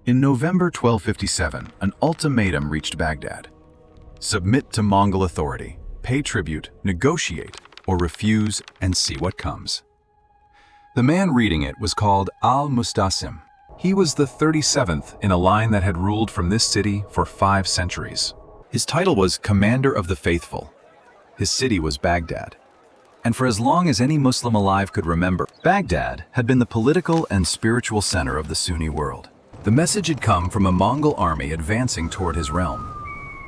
In November 1257, an ultimatum reached Baghdad. Submit to Mongol authority, pay tribute, negotiate, or refuse and see what comes. The man reading it was called al-Mustasim. He was the 37th in a line that had ruled from this city for 5 centuries. His title was Commander of the Faithful. His city was Baghdad. And for as long as any Muslim alive could remember, Baghdad had been the political and spiritual center of the Sunni world. The message had come from a Mongol army advancing toward his realm.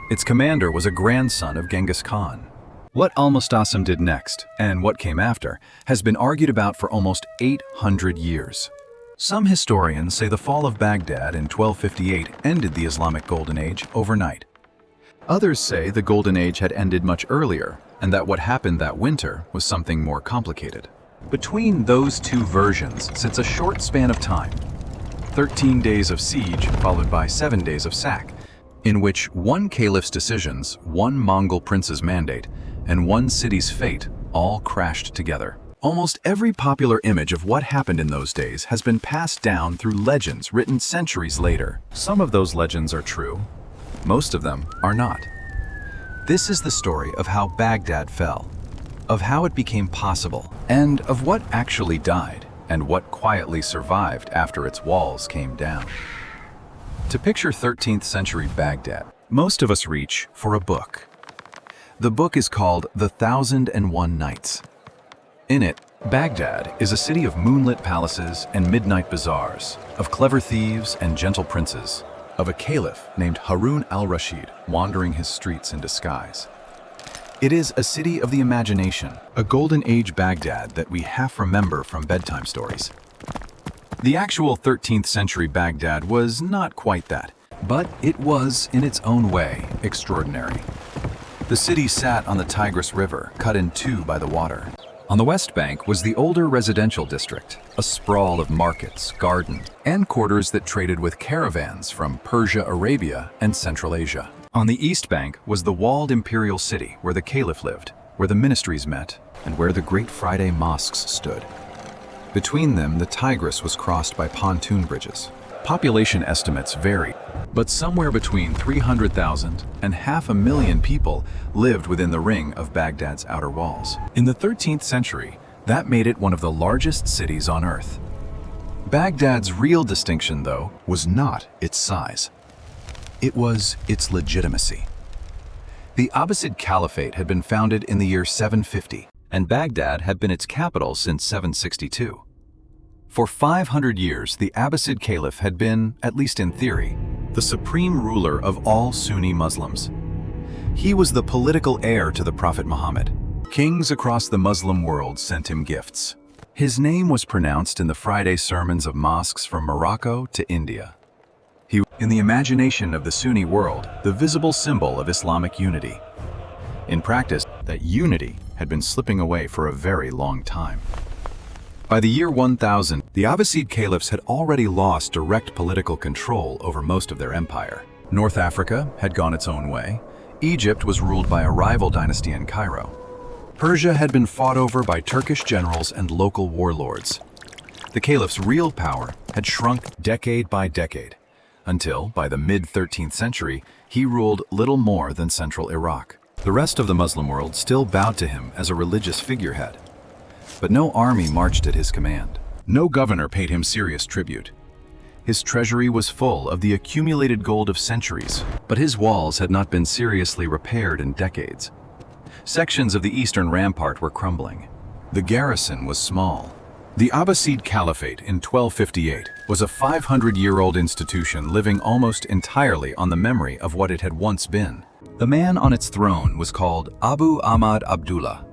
Its commander was a grandson of Genghis Khan. What al-Mustasim did next, and what came after, has been argued about for almost 800 years. Some historians say the fall of Baghdad in 1258 ended the Islamic Golden Age overnight. Others say the Golden Age had ended much earlier, and that what happened that winter was something more complicated. Between those two versions sits a short span of time. 13 days of siege followed by 7 days of sack, in which one caliph's decisions, one Mongol prince's mandate, and one city's fate all crashed together. Almost every popular image of what happened in those days has been passed down through legends written centuries later. Some of those legends are true. Most of them are not. This is the story of how Baghdad fell, of how it became possible, and of what actually died, and what quietly survived after its walls came down. To picture 13th century Baghdad, most of us reach for a book. The book is called The 1001 Nights. In it, Baghdad is a city of moonlit palaces and midnight bazaars, of clever thieves and gentle princes, of a caliph named Harun al-Rashid wandering his streets in disguise. It is a city of the imagination, a golden age Baghdad that we half remember from bedtime stories. The actual 13th century Baghdad was not quite that, but it was, in its own way, extraordinary. The city sat on the Tigris River, cut in two by the water. On the west bank was the older residential district, a sprawl of markets, gardens, and quarters that traded with caravans from Persia, Arabia, and Central Asia. On the east bank was the walled imperial city where the caliph lived, where the ministries met, and where the great Friday mosques stood. Between them, the Tigris was crossed by pontoon bridges. Population estimates vary, but somewhere between 300,000 and 500,000 people lived within the ring of Baghdad's outer walls. In the 13th century, that made it one of the largest cities on earth. Baghdad's real distinction, though, was not its size. It was its legitimacy. The Abbasid Caliphate had been founded in the year 750, and Baghdad had been its capital since 762. For 500 years, the Abbasid Caliph had been, at least in theory, the supreme ruler of all Sunni Muslims. He was the political heir to the Prophet Muhammad. Kings across the Muslim world sent him gifts. His name was pronounced in the Friday sermons of mosques from Morocco to India. He was, in the imagination of the Sunni world, the visible symbol of Islamic unity. In practice, that unity had been slipping away for a very long time. By the year 1000, the Abbasid caliphs had already lost direct political control over most of their empire. North Africa had gone its own way. Egypt was ruled by a rival dynasty in Cairo. Persia had been fought over by Turkish generals and local warlords. The caliph's real power had shrunk decade by decade, until, by the mid-13th century, he ruled little more than central Iraq. The rest of the Muslim world still bowed to him as a religious figurehead. But no army marched at his command. No governor paid him serious tribute. His treasury was full of the accumulated gold of centuries, but his walls had not been seriously repaired in decades. Sections of the eastern rampart were crumbling. The garrison was small. The Abbasid Caliphate in 1258 was a 500-year-old institution living almost entirely on the memory of what it had once been. The man on its throne was called Abu Ahmad Abdullah,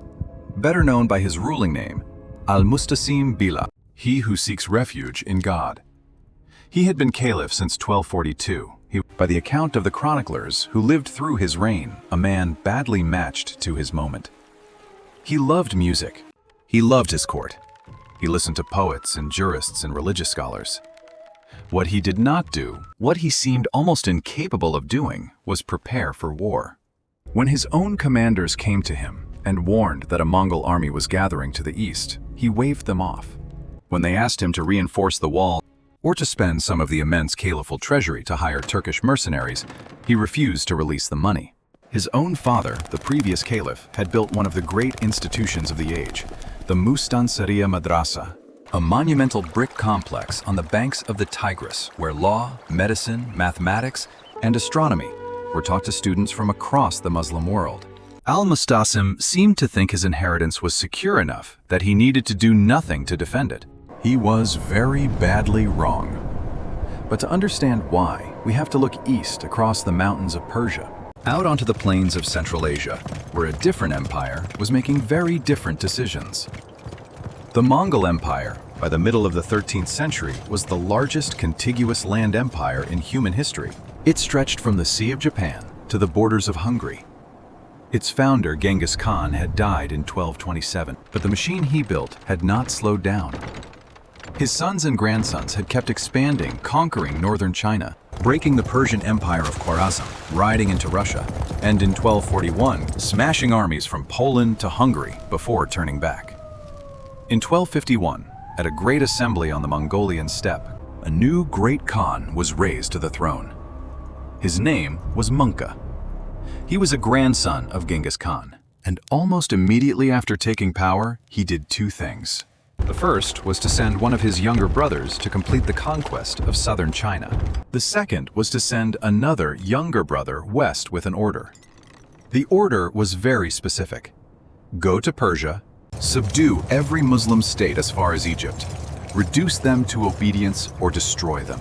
better known by his ruling name, al-Mustasim Billah, he who seeks refuge in God. He had been caliph since 1242. He, by the account of the chroniclers who lived through his reign, a man badly matched to his moment. He loved music. He loved his court. He listened to poets and jurists and religious scholars. What he did not do, what he seemed almost incapable of doing, was prepare for war. When his own commanders came to him and warned that a Mongol army was gathering to the east, he waved them off. When they asked him to reinforce the wall or to spend some of the immense caliphal treasury to hire Turkish mercenaries, he refused to release the money. His own father, the previous caliph, had built one of the great institutions of the age, the Mustansariya Madrasa, a monumental brick complex on the banks of the Tigris, where law, medicine, mathematics, and astronomy were taught to students from across the Muslim world. Al-Mustasim seemed to think his inheritance was secure enough that he needed to do nothing to defend it. He was very badly wrong. But to understand why, we have to look east across the mountains of Persia, out onto the plains of Central Asia, where a different empire was making very different decisions. The Mongol Empire, by the middle of the 13th century, was the largest contiguous land empire in human history. It stretched from the Sea of Japan to the borders of Hungary. Its founder, Genghis Khan, had died in 1227, but the machine he built had not slowed down. His sons and grandsons had kept expanding, conquering northern China, breaking the Persian Empire of Khwarezm, riding into Russia, and in 1241, smashing armies from Poland to Hungary before turning back. In 1251, at a great assembly on the Mongolian steppe, a new great Khan was raised to the throne. His name was Mongol. He was a grandson of Genghis Khan, and almost immediately after taking power, he did two things. The first was to send one of his younger brothers to complete the conquest of southern China. The second was to send another younger brother west with an order. The order was very specific. Go to Persia, subdue every Muslim state as far as Egypt, reduce them to obedience or destroy them,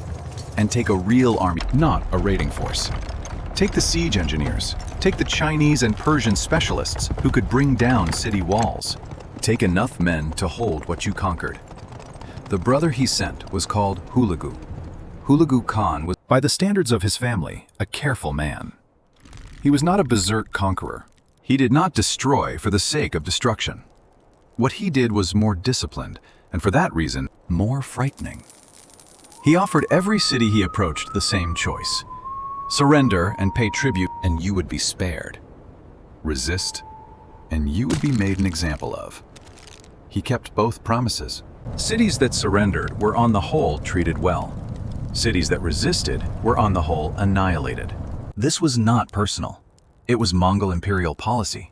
and take a real army, not a raiding force. Take the siege engineers, take the Chinese and Persian specialists who could bring down city walls. Take enough men to hold what you conquered. The brother he sent was called Hülegü. Hülegü Khan was, by the standards of his family, a careful man. He was not a berserk conqueror. He did not destroy for the sake of destruction. What he did was more disciplined, and for that reason, more frightening. He offered every city he approached the same choice. Surrender and pay tribute, and you would be spared. Resist, and you would be made an example of. He kept both promises. Cities that surrendered were on the whole treated well. Cities that resisted were on the whole annihilated. This was not personal. It was Mongol imperial policy.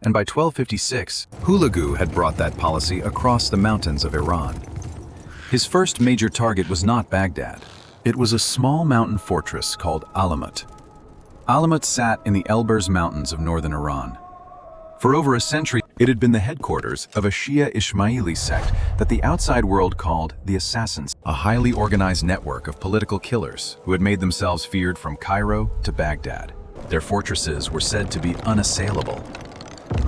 And by 1256, Hülegü had brought that policy across the mountains of Iran. His first major target was not Baghdad. It was a small mountain fortress called Alamut. Alamut sat in the Elburz Mountains of northern Iran. For over a century, it had been the headquarters of a Shia Ismaili sect that the outside world called the Assassins, a highly organized network of political killers who had made themselves feared from Cairo to Baghdad. Their fortresses were said to be unassailable.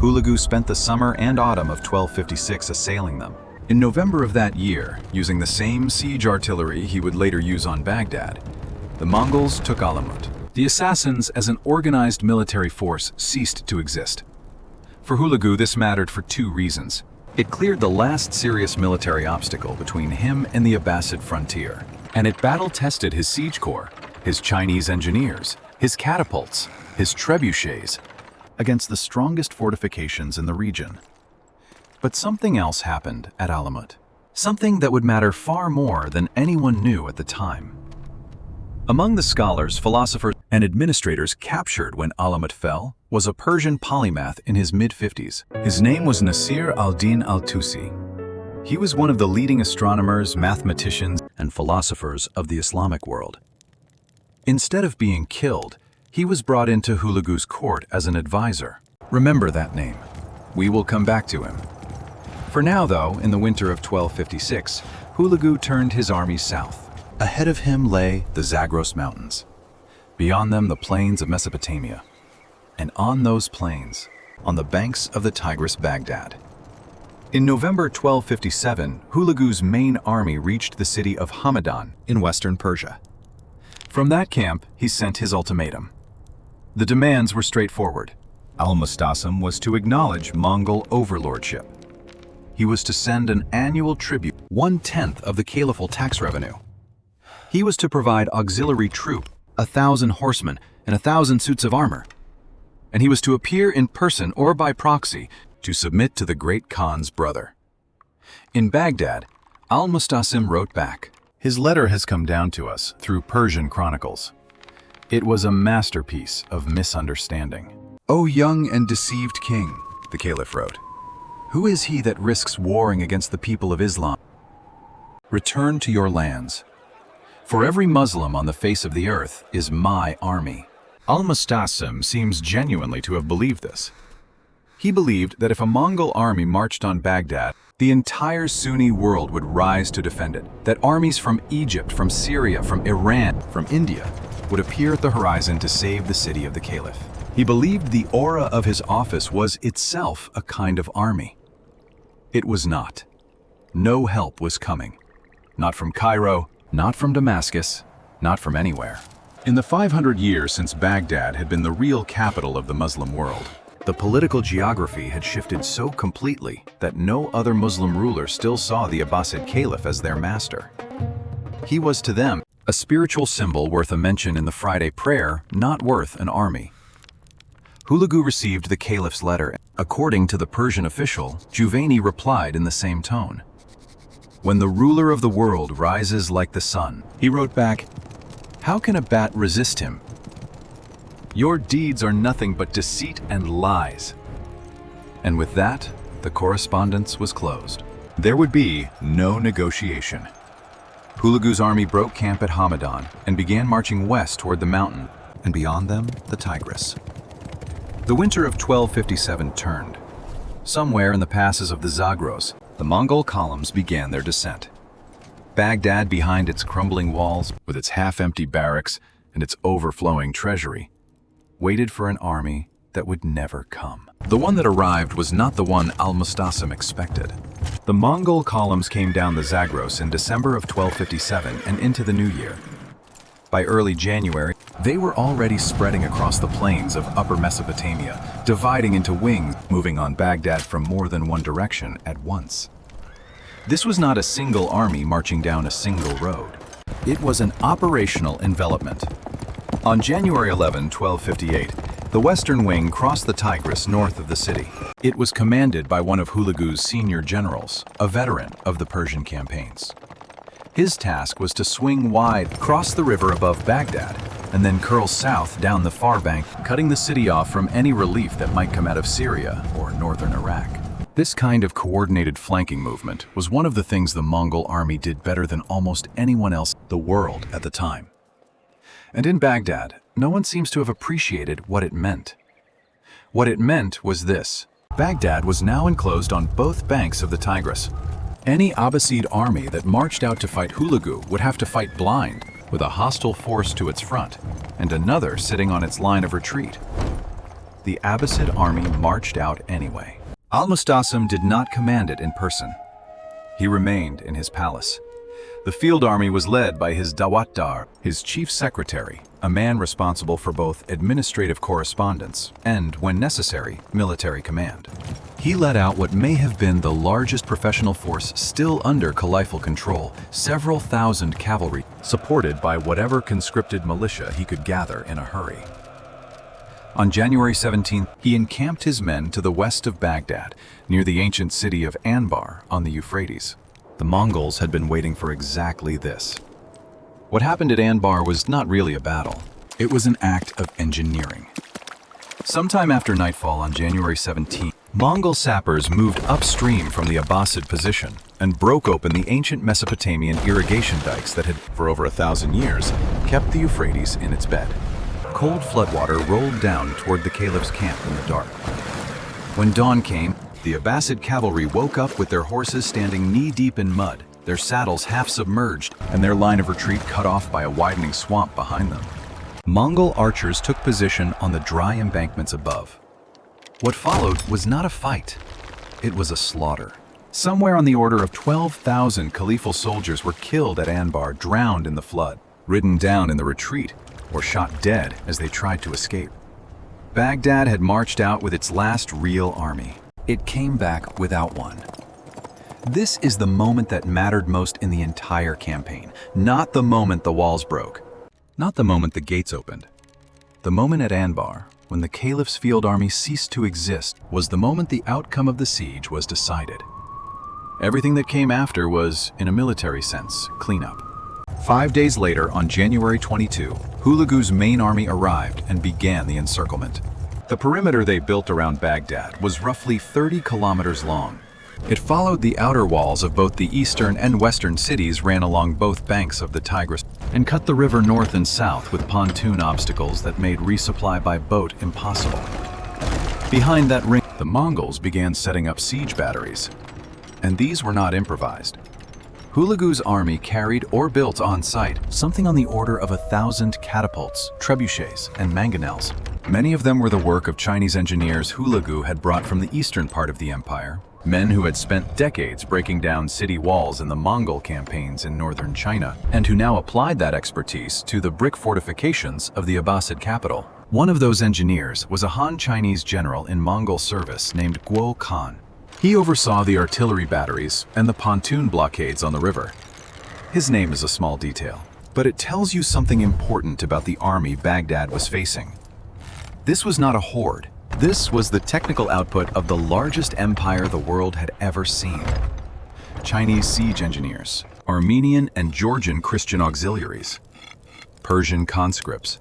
Hülegü spent the summer and autumn of 1256 assailing them. In November of that year, using the same siege artillery he would later use on Baghdad, the Mongols took Alamut. The Assassins as an organized military force ceased to exist. For Hülegü, this mattered for two reasons. It cleared the last serious military obstacle between him and the Abbasid frontier, and it battle-tested his siege corps, his Chinese engineers, his catapults, his trebuchets, against the strongest fortifications in the region. But something else happened at Alamut, something that would matter far more than anyone knew at the time. Among the scholars, philosophers, and administrators captured when Alamut fell was a Persian polymath in his mid-50s. His name was Nasir al-Din al-Tusi. He was one of the leading astronomers, mathematicians, and philosophers of the Islamic world. Instead of being killed, he was brought into Hülegü's court as an advisor. Remember that name. We will come back to him. For now, though, in the winter of 1256, Hülegü turned his army south. Ahead of him lay the Zagros Mountains. Beyond them, the plains of Mesopotamia. And on those plains, on the banks of the Tigris, Baghdad. In November 1257, Hülegü's main army reached the city of Hamadan in western Persia. From that camp, he sent his ultimatum. The demands were straightforward. Al-Mustasim was to acknowledge Mongol overlordship. He was to send an annual tribute, 1/10 of the caliphal tax revenue. He was to provide auxiliary troop, 1,000 horsemen and 1,000 suits of armor. And he was to appear in person or by proxy to submit to the great Khan's brother. In Baghdad, Al-Mustasim wrote back, His letter has come down to us through Persian chronicles. It was a masterpiece of misunderstanding. "O young and deceived king," the Caliph wrote, "who is he that risks warring against the people of Islam? Return to your lands. For every Muslim on the face of the earth is my army." Al-Mustasim seems genuinely to have believed this. He believed that if a Mongol army marched on Baghdad, the entire Sunni world would rise to defend it, that armies from Egypt, from Syria, from Iran, from India would appear at the horizon to save the city of the Caliph. He believed the aura of his office was itself a kind of army. It was not. No help was coming. Not from Cairo, not from Damascus, not from anywhere. In the 500 years since Baghdad had been the real capital of the Muslim world, the political geography had shifted so completely that no other Muslim ruler still saw the Abbasid Caliph as their master. He was to them a spiritual symbol worth a mention in the Friday prayer, not worth an army. Hülegü received the Caliph's letter. According to the Persian official, Juvaini replied in the same tone. "When the ruler of the world rises like the sun," he wrote back, "how can a bat resist him? Your deeds are nothing but deceit and lies." And with that, the correspondence was closed. There would be no negotiation. Hülegü's army broke camp at Hamadan and began marching west toward the mountain, and beyond them, the Tigris. The winter of 1257 turned. Somewhere in the passes of the Zagros, the Mongol columns began their descent. Baghdad, behind its crumbling walls, with its half-empty barracks and its overflowing treasury, waited for an army that would never come. The one that arrived was not the one al-Mustasim expected. The Mongol columns came down the Zagros in December of 1257 and into the new year. By early January, they were already spreading across the plains of Upper Mesopotamia, dividing into wings, moving on Baghdad from more than one direction at once. This was not a single army marching down a single road. It was an operational envelopment. On January 11, 1258, the western wing crossed the Tigris north of the city. It was commanded by one of Hülegü's senior generals, a veteran of the Persian campaigns. His task was to swing wide, cross the river above Baghdad, and then curl south down the far bank, cutting the city off from any relief that might come out of Syria or northern Iraq. This kind of coordinated flanking movement was one of the things the Mongol army did better than almost anyone else in the world at the time. And in Baghdad, no one seems to have appreciated what it meant. What it meant was this: Baghdad was now enclosed on both banks of the Tigris. Any Abbasid army that marched out to fight Hülegü would have to fight blind, with a hostile force to its front, and another sitting on its line of retreat. The Abbasid army marched out anyway. Al-Mustasim did not command it in person. He remained in his palace. The field army was led by his Dawatdar, his chief secretary, a man responsible for both administrative correspondence and, when necessary, military command. He led out what may have been the largest professional force still under caliphal control, several thousand cavalry, supported by whatever conscripted militia he could gather in a hurry. On January 17th, he encamped his men to the west of Baghdad, near the ancient city of Anbar on the Euphrates. The Mongols had been waiting for exactly this. What happened at Anbar was not really a battle. It was an act of engineering. Sometime after nightfall on January 17th, Mongol sappers moved upstream from the Abbasid position and broke open the ancient Mesopotamian irrigation dikes that had, for over 1,000 years, kept the Euphrates in its bed. Cold floodwater rolled down toward the Caliph's camp in the dark. When dawn came, the Abbasid cavalry woke up with their horses standing knee-deep in mud, their saddles half submerged, and their line of retreat cut off by a widening swamp behind them. Mongol archers took position on the dry embankments above. What followed was not a fight. It was a slaughter. Somewhere on the order of 12,000 caliphal soldiers were killed at Anbar, drowned in the flood, ridden down in the retreat, or shot dead as they tried to escape. Baghdad had marched out with its last real army. It came back without one. This is the moment that mattered most in the entire campaign, not the moment the walls broke, not the moment the gates opened. The moment at Anbar, when the Caliph's field army ceased to exist, was the moment the outcome of the siege was decided. Everything that came after was, in a military sense, cleanup. 5 days later, on January 22, Hülegü's main army arrived and began the encirclement. The perimeter they built around Baghdad was roughly 30 kilometers long. It followed the outer walls of both the eastern and western cities, ran along both banks of the Tigris, and cut the river north and south with pontoon obstacles that made resupply by boat impossible. Behind that ring, the Mongols began setting up siege batteries, and these were not improvised. Hülegü's army carried or built on site something on the order of 1,000 catapults, trebuchets, and mangonels. Many of them were the work of Chinese engineers Hülegü had brought from the eastern part of the empire, men who had spent decades breaking down city walls in the Mongol campaigns in northern China, and who now applied that expertise to the brick fortifications of the Abbasid capital. One of those engineers was a Han Chinese general in Mongol service named Guo Khan. He oversaw the artillery batteries and the pontoon blockades on the river. His name is a small detail, but it tells you something important about the army Baghdad was facing. This was not a horde. This was the technical output of the largest empire the world had ever seen. Chinese siege engineers, Armenian and Georgian Christian auxiliaries, Persian conscripts,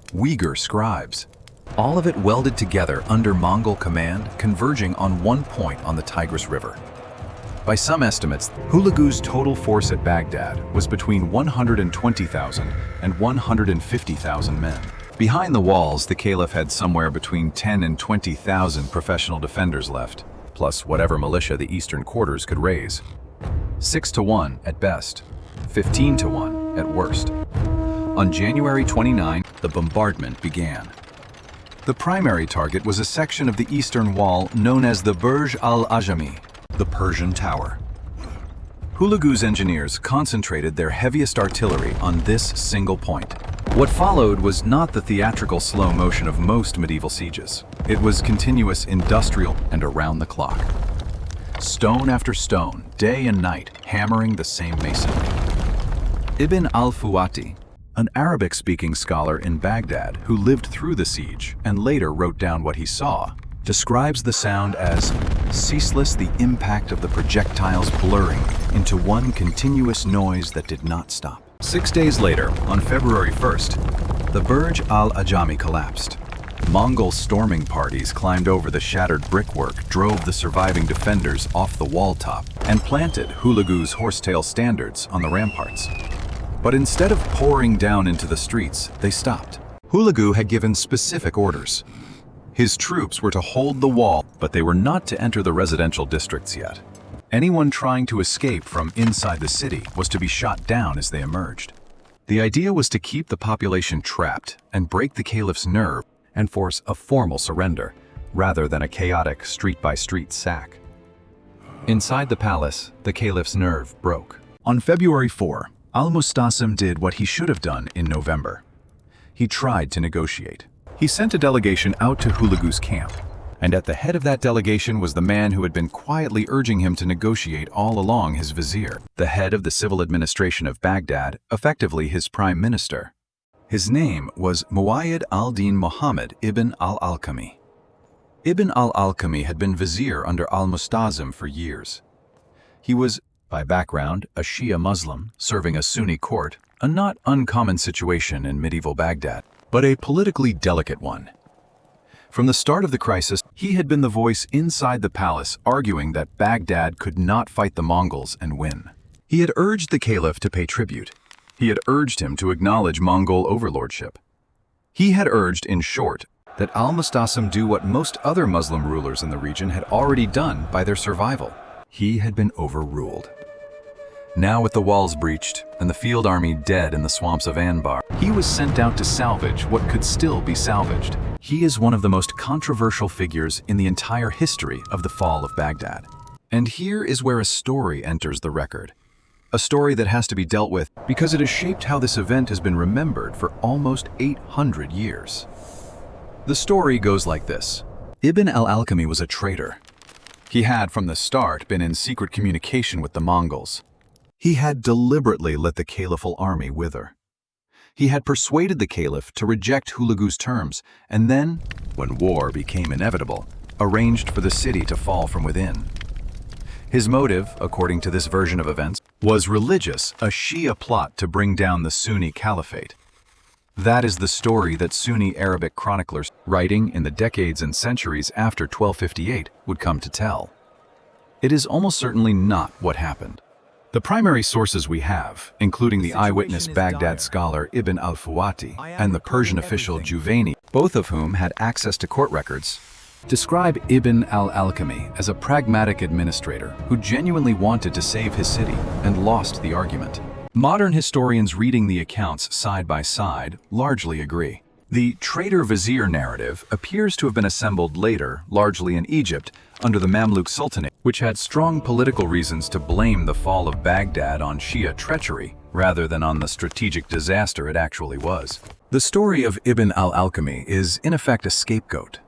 Uyghur scribes, all of it welded together under Mongol command, converging on one point on the Tigris River. By some estimates, Hülegü's total force at Baghdad was between 120,000 and 150,000 men. Behind the walls, the Caliph had somewhere between 10 and 20,000 professional defenders left, plus whatever militia the eastern quarters could raise. 6 to 1 at best, 15 to 1 at worst. On January 29, the bombardment began. The primary target was a section of the eastern wall known as the Burj al-Ajami, the Persian Tower. Hülegü's engineers concentrated their heaviest artillery on this single point. What followed was not the theatrical slow motion of most medieval sieges. It was continuous, industrial, and around the clock. Stone after stone, day and night, hammering the same masonry. Ibn al-Fuati, an Arabic-speaking scholar in Baghdad who lived through the siege and later wrote down what he saw, describes the sound as ceaseless, the impact of the projectiles blurring into one continuous noise that did not stop. 6 days later, on February 1st, the Burj al-Ajami collapsed. Mongol storming parties climbed over the shattered brickwork, drove the surviving defenders off the wall top, and planted Hülegü's horsetail standards on the ramparts. But instead of pouring down into the streets, they stopped. Hülegü had given specific orders. His troops were to hold the wall, but they were not to enter the residential districts yet. Anyone trying to escape from inside the city was to be shot down as they emerged. The idea was to keep the population trapped and break the caliph's nerve and force a formal surrender, rather than a chaotic street-by-street sack. Inside the palace, the caliph's nerve broke. On February 4, Al-Mustasim did what he should have done in November. He tried to negotiate. He sent a delegation out to Hülegü's camp, and at the head of that delegation was the man who had been quietly urging him to negotiate all along, his vizier, the head of the civil administration of Baghdad, effectively his prime minister. His name was Muayyad al-Din Muhammad ibn al-Alqami. Ibn al-Alqami had been vizier under al-Mustasim for years. He was, by background, a Shia Muslim, serving a Sunni court, a not uncommon situation in medieval Baghdad, but a politically delicate one. From the start of the crisis, he had been the voice inside the palace arguing that Baghdad could not fight the Mongols and win. He had urged the caliph to pay tribute. He had urged him to acknowledge Mongol overlordship. He had urged, in short, that al-Mustasim do what most other Muslim rulers in the region had already done by their survival. He had been overruled. Now with the walls breached and the field army dead in the swamps of Anbar, he was sent out to salvage what could still be salvaged. He is one of the most controversial figures in the entire history of the fall of Baghdad. And here is where a story enters the record. A story that has to be dealt with because it has shaped how this event has been remembered for almost 800 years. The story goes like this. Ibn al-Alqami was a traitor. He had from the start been in secret communication with the Mongols. He had deliberately let the caliphal army wither. He had persuaded the caliph to reject Hülegü's terms, and then, when war became inevitable, arranged for the city to fall from within. His motive, according to this version of events, Was religious a Shia plot to bring down the Sunni Caliphate? That is the story that Sunni Arabic chroniclers, writing in the decades and centuries after 1258, would come to tell. It is almost certainly not what happened. The primary sources we have, including the eyewitness Baghdad scholar Ibn al-Fawati and the Persian official Juvaini, both of whom had access to court records, describe Ibn al-Alkami as a pragmatic administrator who genuinely wanted to save his city and lost the argument. Modern historians reading the accounts side by side largely agree. The traitor-vizier narrative appears to have been assembled later, largely in Egypt, under the Mamluk Sultanate, which had strong political reasons to blame the fall of Baghdad on Shia treachery, rather than on the strategic disaster it actually was. The story of Ibn al-Alkami is, in effect, a scapegoat.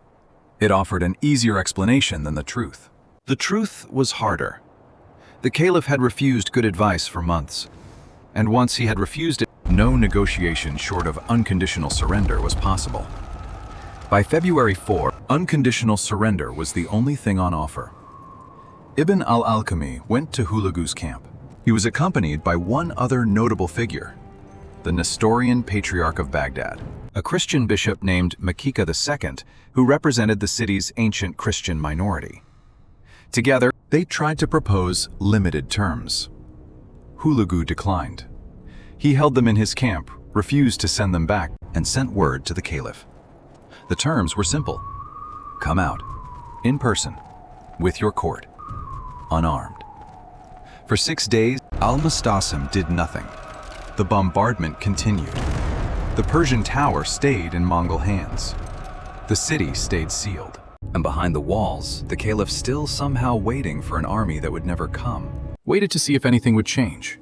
It offered an easier explanation than the truth. The truth was harder. The Caliph had refused good advice for months, and once he had refused it, no negotiation short of unconditional surrender was possible. By February 4, unconditional surrender was the only thing on offer. Ibn al-Alkami went to Hülegü's camp. He was accompanied by one other notable figure, the Nestorian Patriarch of Baghdad, a Christian bishop named Makika II, who represented the city's ancient Christian minority. Together, they tried to propose limited terms. Hülegü declined. He held them in his camp, refused to send them back, and sent word to the Caliph. The terms were simple. Come out, in person, with your court, unarmed. For 6 days, al-Mustasim did nothing. The bombardment continued. The Persian tower stayed in Mongol hands. The city stayed sealed. And behind the walls, the Caliph, still somehow waiting for an army that would never come, waited to see if anything would change.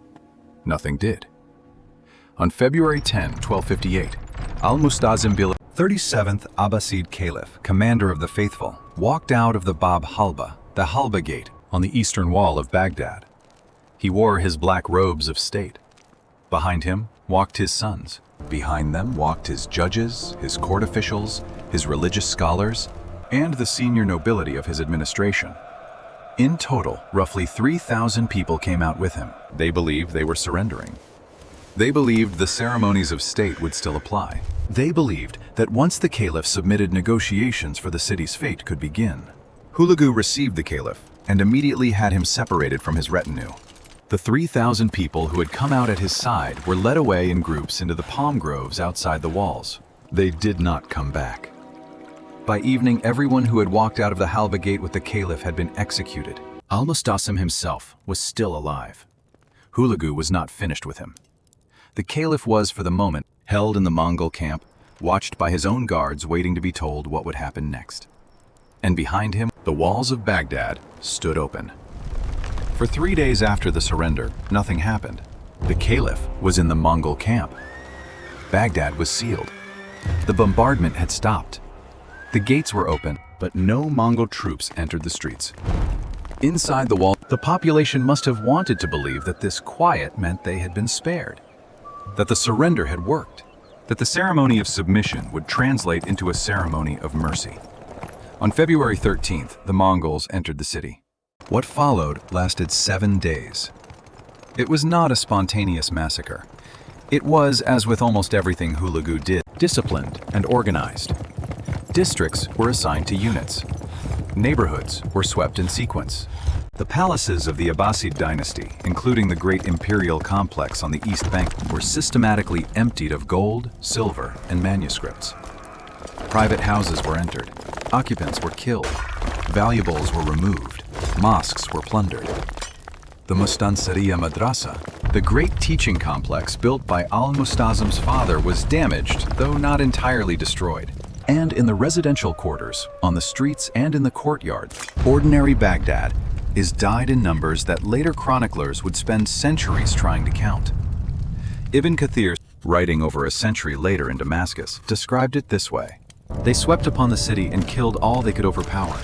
Nothing did. On February 10, 1258, al-Mustasim 37th Abbasid Caliph, commander of the faithful, walked out of the Bab Halba, the Halba gate, on the eastern wall of Baghdad. He wore his black robes of state. Behind him walked his sons. Behind them walked his judges, his court officials, his religious scholars, and the senior nobility of his administration. In total, roughly 3,000 people came out with him. They believed they were surrendering. They believed the ceremonies of state would still apply. They believed that once the Caliph submitted, negotiations for the city's fate could begin. Hülegü received the Caliph and immediately had him separated from his retinue. The 3,000 people who had come out at his side were led away in groups into the palm groves outside the walls. They did not come back. By evening, everyone who had walked out of the Halba gate with the Caliph had been executed. Al-Mustasim himself was still alive. Hülegü was not finished with him. The Caliph was, for the moment, held in the Mongol camp, watched by his own guards waiting to be told what would happen next. And behind him, the walls of Baghdad stood open. For 3 days after the surrender, nothing happened. The Caliph was in the Mongol camp. Baghdad was sealed. The bombardment had stopped. The gates were open, but no Mongol troops entered the streets. Inside the wall, the population must have wanted to believe that this quiet meant they had been spared, that the surrender had worked, that the ceremony of submission would translate into a ceremony of mercy. On February 13th, the Mongols entered the city. What followed lasted 7 days. It was not a spontaneous massacre. It was, as with almost everything Hülegü did, disciplined and organized. Districts were assigned to units. Neighborhoods were swept in sequence. The palaces of the Abbasid dynasty, including the great imperial complex on the east bank, were systematically emptied of gold, silver, and manuscripts. Private houses were entered. Occupants were killed. Valuables were removed. Mosques were plundered. The Mustansariya Madrasa, the great teaching complex built by al-Mustasim's father, was damaged, though not entirely destroyed. And in the residential quarters, on the streets and in the courtyard, ordinary Baghdad is died in numbers that later chroniclers would spend centuries trying to count. Ibn Kathir, writing over a century later in Damascus, described it this way. They swept upon the city and killed all they could overpower.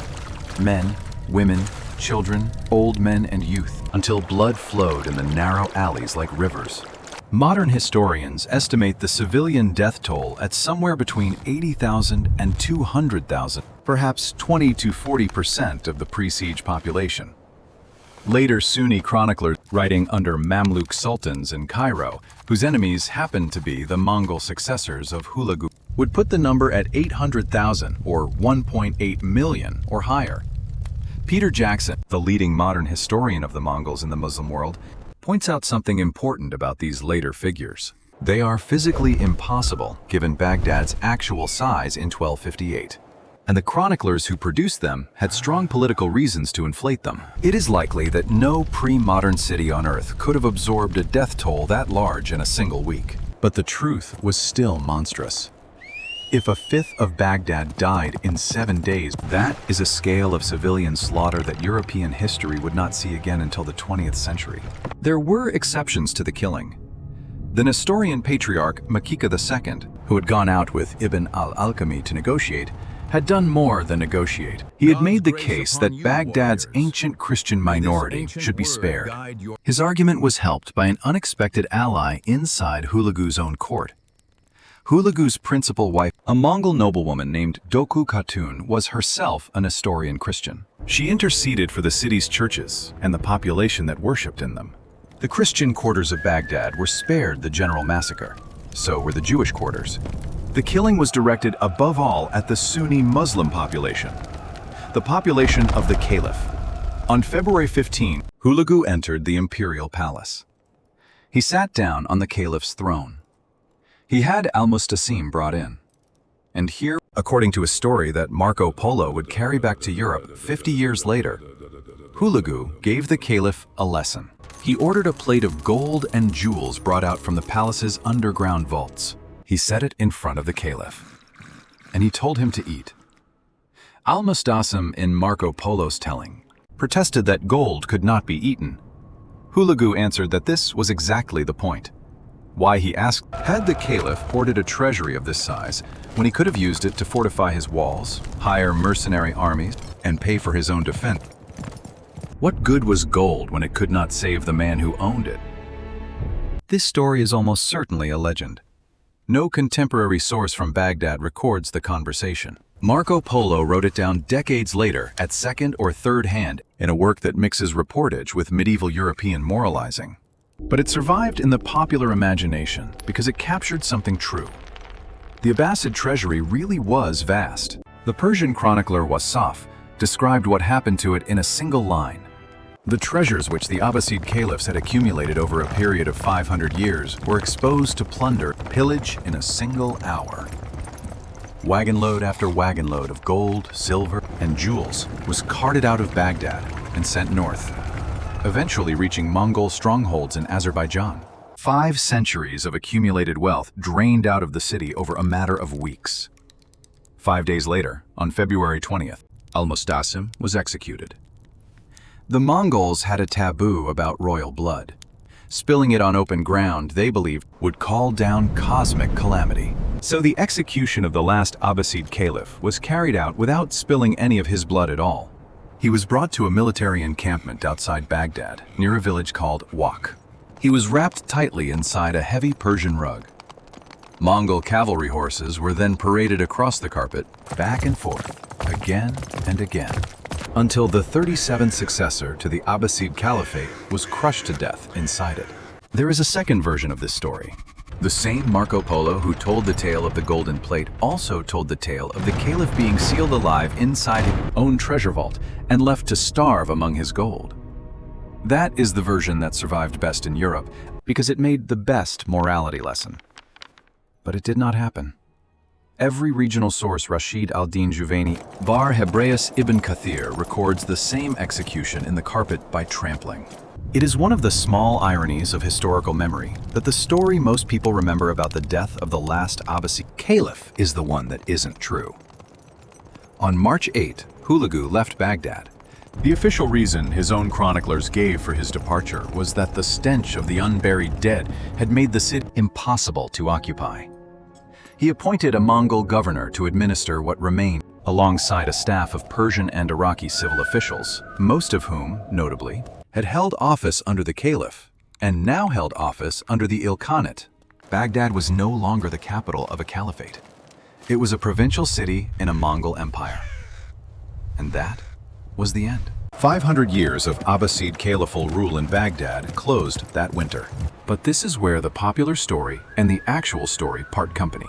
Men, women, children, old men, and youth, until blood flowed in the narrow alleys like rivers. Modern historians estimate the civilian death toll at somewhere between 80,000 and 200,000, perhaps 20 to 40% of the pre-siege population. Later Sunni chroniclers, writing under Mamluk sultans in Cairo, whose enemies happened to be the Mongol successors of Hülegü, would put the number at 800,000 or 1.8 million or higher. Peter Jackson, the leading modern historian of the Mongols in the Muslim world, points out something important about these later figures. They are physically impossible given Baghdad's actual size in 1258. And the chroniclers who produced them had strong political reasons to inflate them. It is likely that no pre-modern city on Earth could have absorbed a death toll that large in a single week. But the truth was still monstrous. If a fifth of Baghdad died in 7 days, that is a scale of civilian slaughter that European history would not see again until the 20th century. There were exceptions to the killing. The Nestorian patriarch Makika II, who had gone out with Ibn al-Alqami to negotiate, had done more than negotiate. He had made the case that Baghdad's ancient Christian minority should be spared. His argument was helped by an unexpected ally inside Hülegü's own court. Hülegü's principal wife, a Mongol noblewoman named Doku Khatun, was herself a Nestorian Christian. She interceded for the city's churches and the population that worshipped in them. The Christian quarters of Baghdad were spared the general massacre. So were the Jewish quarters. The killing was directed above all at the Sunni Muslim population, the population of the Caliph. On February 15, Hülegü entered the imperial palace. He sat down on the Caliph's throne. He had al-Mustasim brought in. And here, according to a story that Marco Polo would carry back to Europe 50 years later, Hülegü gave the Caliph a lesson. He ordered a plate of gold and jewels brought out from the palace's underground vaults. He set it in front of the Caliph, and he told him to eat. Al-Mustasim, in Marco Polo's telling, protested that gold could not be eaten. Hülegü answered that this was exactly the point. Why, he asked, had the Caliph hoarded a treasury of this size when he could have used it to fortify his walls, hire mercenary armies, and pay for his own defense? What good was gold when it could not save the man who owned it? This story is almost certainly a legend. No contemporary source from Baghdad records the conversation. Marco Polo wrote it down decades later at second or third hand in a work that mixes reportage with medieval European moralizing. But it survived in the popular imagination because it captured something true. The Abbasid treasury really was vast. The Persian chronicler Wasaf described what happened to it in a single line. The treasures which the Abbasid caliphs had accumulated over a period of 500 years were exposed to plunder, pillage in a single hour. Wagon load after wagon load of gold, silver, and jewels was carted out of Baghdad and sent north, eventually reaching Mongol strongholds in Azerbaijan. 5 centuries of accumulated wealth drained out of the city over a matter of weeks. 5 days later, on February 20th, Al-Mustasim was executed. The Mongols had a taboo about royal blood. Spilling it on open ground, they believed, would call down cosmic calamity. So the execution of the last Abbasid Caliph was carried out without spilling any of his blood at all. He was brought to a military encampment outside Baghdad, near a village called Wak. He was wrapped tightly inside a heavy Persian rug. Mongol cavalry horses were then paraded across the carpet, back and forth, again and again, until the 37th successor to the Abbasid Caliphate was crushed to death inside it. There is a second version of this story. The same Marco Polo who told the tale of the golden plate also told the tale of the Caliph being sealed alive inside his own treasure vault and left to starve among his gold. That is the version that survived best in Europe because it made the best morality lesson. But it did not happen. Every regional source, Rashid al-Din Juvaini, Bar Hebraeus ibn Kathir, records the same execution in the carpet by trampling. It is one of the small ironies of historical memory that the story most people remember about the death of the last Abbasid Caliph is the one that isn't true. On March 8, Hülegü left Baghdad. The official reason his own chroniclers gave for his departure was that the stench of the unburied dead had made the city impossible to occupy. He appointed a Mongol governor to administer what remained, alongside a staff of Persian and Iraqi civil officials, most of whom, notably, had held office under the Caliph and now held office under the Ilkhanate. Baghdad was no longer the capital of a caliphate. It was a provincial city in a Mongol empire. And that was the end. 500 years of Abbasid Caliphal rule in Baghdad closed that winter. But this is where the popular story and the actual story part company.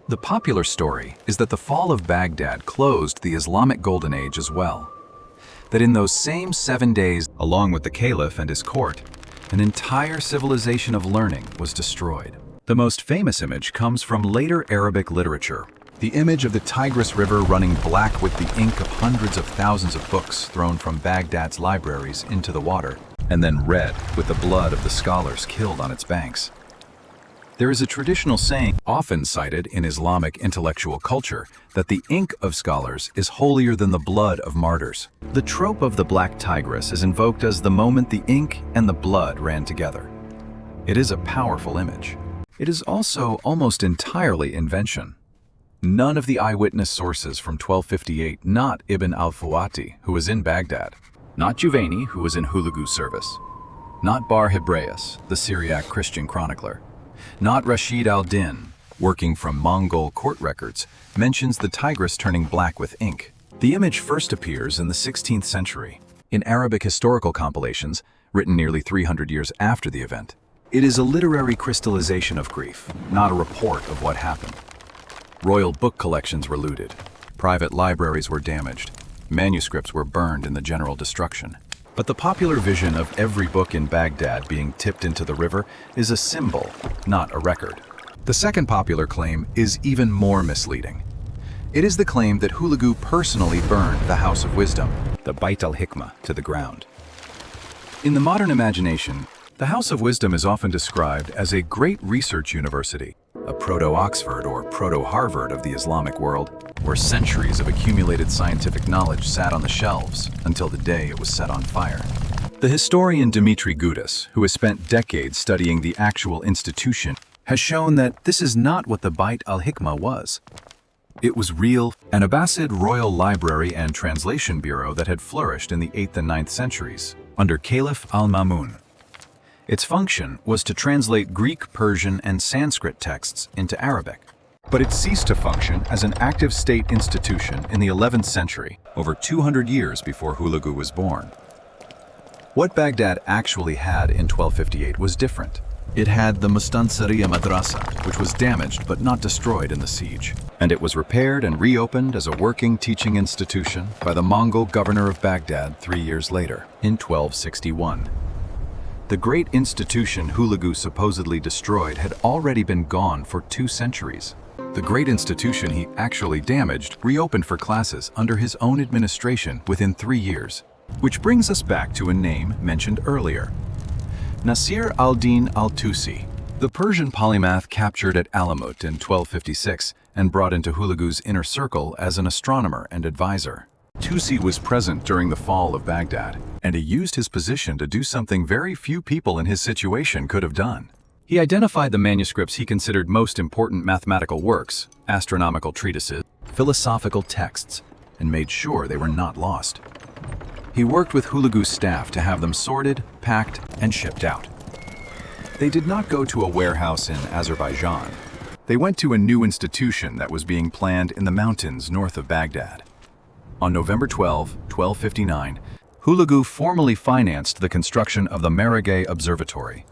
The popular story is that the fall of Baghdad closed the Islamic Golden Age as well. That in those same 7 days, along with the Caliph and his court, an entire civilization of learning was destroyed. The most famous image comes from later Arabic literature. The image of the Tigris River running black with the ink of hundreds of thousands of books thrown from Baghdad's libraries into the water, and then red with the blood of the scholars killed on its banks. There is a traditional saying, often cited in Islamic intellectual culture, that the ink of scholars is holier than the blood of martyrs. The trope of the Black Tigris is invoked as the moment the ink and the blood ran together. It is a powerful image. It is also almost entirely invention. None of the eyewitness sources from 1258, not Ibn al-Fawati, who was in Baghdad, not Juvaini, who was in Hülegü's service, not Bar Hebraeus, the Syriac Christian chronicler, not Rashid al-Din, working from Mongol court records, mentions the Tigris turning black with ink. The image first appears in the 16th century, in Arabic historical compilations, written nearly 300 years after the event. It is a literary crystallization of grief, not a report of what happened. Royal book collections were looted, private libraries were damaged, manuscripts were burned in the general destruction. But the popular vision of every book in Baghdad being tipped into the river is a symbol, not a record. The second popular claim is even more misleading. It is the claim that Hülegü personally burned the House of Wisdom, the Bayt al-Hikmah, to the ground. In the modern imagination, the House of Wisdom is often described as a great research university, a proto-Oxford or proto-Harvard of the Islamic world, where centuries of accumulated scientific knowledge sat on the shelves until the day it was set on fire. The historian Dimitri Gutas, who has spent decades studying the actual institution, has shown that this is not what the Bayt al-Hikmah was. It was real, an Abbasid royal library and translation bureau that had flourished in the 8th and 9th centuries, under Caliph al-Mamun. Its function was to translate Greek, Persian, and Sanskrit texts into Arabic. But it ceased to function as an active state institution in the 11th century, over 200 years before Hülegü was born. What Baghdad actually had in 1258 was different. It had the Mustansariya Madrasa, which was damaged but not destroyed in the siege. And it was repaired and reopened as a working teaching institution by the Mongol governor of Baghdad 3 years later, in 1261. The great institution Hülegü supposedly destroyed had already been gone for 2 centuries. The great institution he actually damaged reopened for classes under his own administration within 3 years. Which brings us back to a name mentioned earlier. Nasir al-Din al-Tusi, the Persian polymath captured at Alamut in 1256 and brought into Hülegü's inner circle as an astronomer and advisor. Tusi was present during the fall of Baghdad, and he used his position to do something very few people in his situation could have done. He identified the manuscripts he considered most important mathematical works, astronomical treatises, philosophical texts, and made sure they were not lost. He worked with Hülegü's staff to have them sorted, packed, and shipped out. They did not go to a warehouse in Azerbaijan. They went to a new institution that was being planned in the mountains north of Baghdad. On November 12, 1259, Hülegü formally financed the construction of the Maragha Observatory.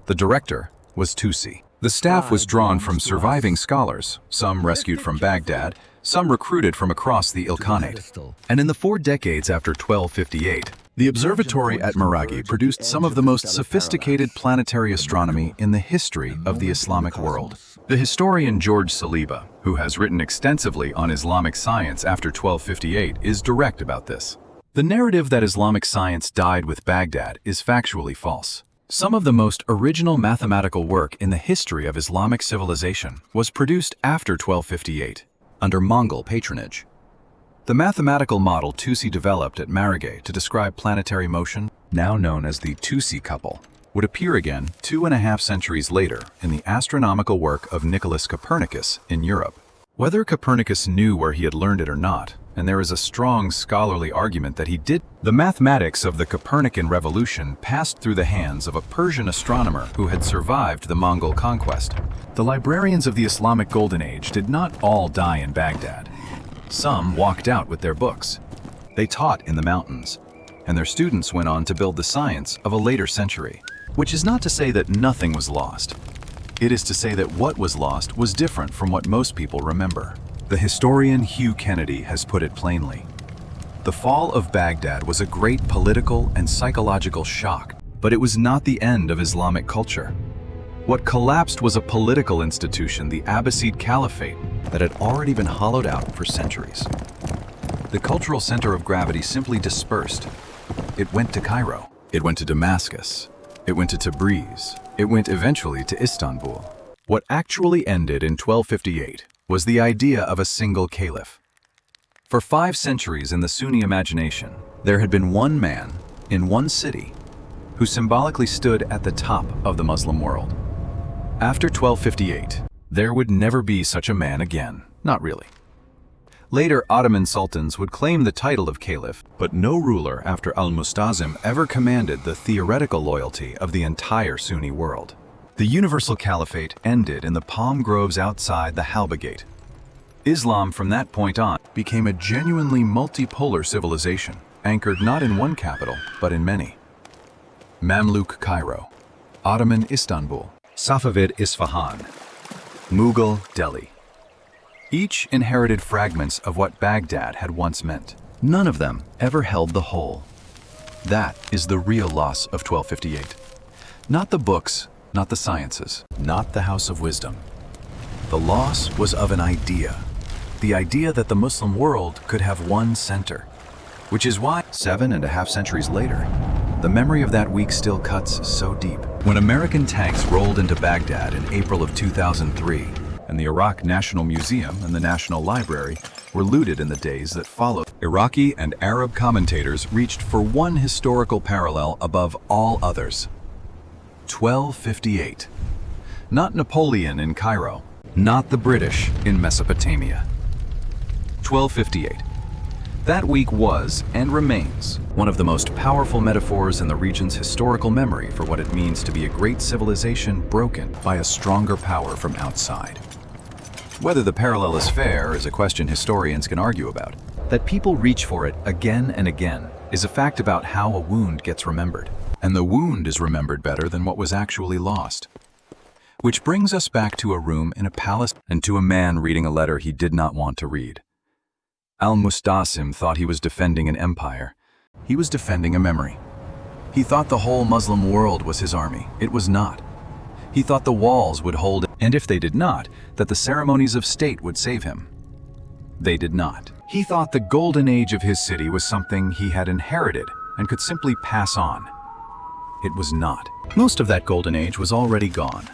The director was Tusi. The staff was drawn from surviving scholars, some rescued from Baghdad, some recruited from across the Ilkhanate. And in the 4 decades after 1258, the observatory at Maragha produced some of the most sophisticated planetary astronomy in the history of the Islamic world. The historian George Saliba, who has written extensively on Islamic science after 1258, is direct about this. The narrative that Islamic science died with Baghdad is factually false. Some of the most original mathematical work in the history of Islamic civilization was produced after 1258, under Mongol patronage. The mathematical model Tusi developed at Maragha to describe planetary motion, now known as the Tusi couple, would appear again 2.5 centuries later in the astronomical work of Nicholas Copernicus in Europe. Whether Copernicus knew where he had learned it or not, and there is a strong scholarly argument that he did, the mathematics of the Copernican revolution passed through the hands of a Persian astronomer who had survived the Mongol conquest. The librarians of the Islamic Golden Age did not all die in Baghdad. Some walked out with their books. They taught in the mountains. and their students went on to build the science of a later century. Which is not to say that nothing was lost. It is to say that what was lost was different from what most people remember. The historian Hugh Kennedy has put it plainly. The fall of Baghdad was a great political and psychological shock, but it was not the end of Islamic culture. What collapsed was a political institution, the Abbasid Caliphate, that had already been hollowed out for centuries. The cultural center of gravity simply dispersed. It went to Cairo. It went to Damascus. It went to Tabriz. It went eventually to Istanbul. What actually ended in 1258 was the idea of a single caliph. For 5 centuries in the Sunni imagination, there had been one man in one city who symbolically stood at the top of the Muslim world. After 1258, there would never be such a man again. Not really. Later Ottoman sultans would claim the title of caliph, but no ruler after al-Mustasim ever commanded the theoretical loyalty of the entire Sunni world. The universal caliphate ended in the palm groves outside the Halba Gate. Islam from that point on became a genuinely multipolar civilization, anchored not in one capital, but in many. Mamluk Cairo, Ottoman Istanbul, Safavid Isfahan, Mughal Delhi. Each inherited fragments of what Baghdad had once meant. None of them ever held the whole. That is the real loss of 1258. Not the books, not the sciences, not the House of Wisdom. The loss was of an idea. The idea that the Muslim world could have one center. Which is why, 7.5 centuries later, the memory of that week still cuts so deep. When American tanks rolled into Baghdad in April of 2003, and the Iraq National Museum and the National Library were looted in the days that followed, Iraqi and Arab commentators reached for one historical parallel above all others. 1258. Not Napoleon in Cairo, not the British in Mesopotamia. 1258. That week was, and remains, one of the most powerful metaphors in the region's historical memory for what it means to be a great civilization broken by a stronger power from outside. Whether the parallel is fair is a question historians can argue about. That people reach for it again and again is a fact about how a wound gets remembered. And the wound is remembered better than what was actually lost. Which brings us back to a room in a palace and to a man reading a letter he did not want to read. Al-Mustasim thought he was defending an empire. He was defending a memory. He thought the whole Muslim world was his army. It was not. He thought the walls would hold, and if they did not, that the ceremonies of state would save him. They did not. He thought the golden age of his city was something he had inherited and could simply pass on. It was not. Most of that golden age was already gone.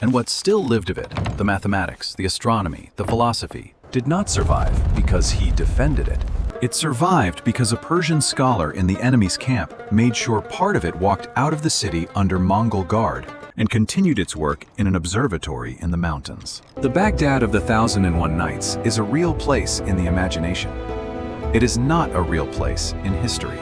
And what still lived of it, the mathematics, the astronomy, the philosophy, did not survive because he defended it. It survived because a Persian scholar in the enemy's camp made sure part of it walked out of the city under Mongol guard and continued its work in an observatory in the mountains. The Baghdad of the 1001 Nights is a real place in the imagination. It is not a real place in history.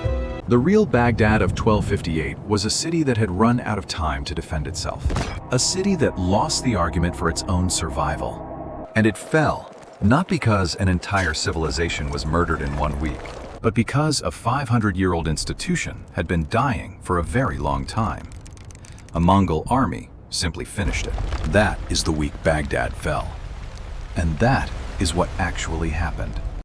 The real Baghdad of 1258 was a city that had run out of time to defend itself. A city that lost the argument for its own survival. And it fell, not because an entire civilization was murdered in 1 week, but because a 500-year-old institution had been dying for a very long time. A Mongol army simply finished it. That is the week Baghdad fell. And that is what actually happened.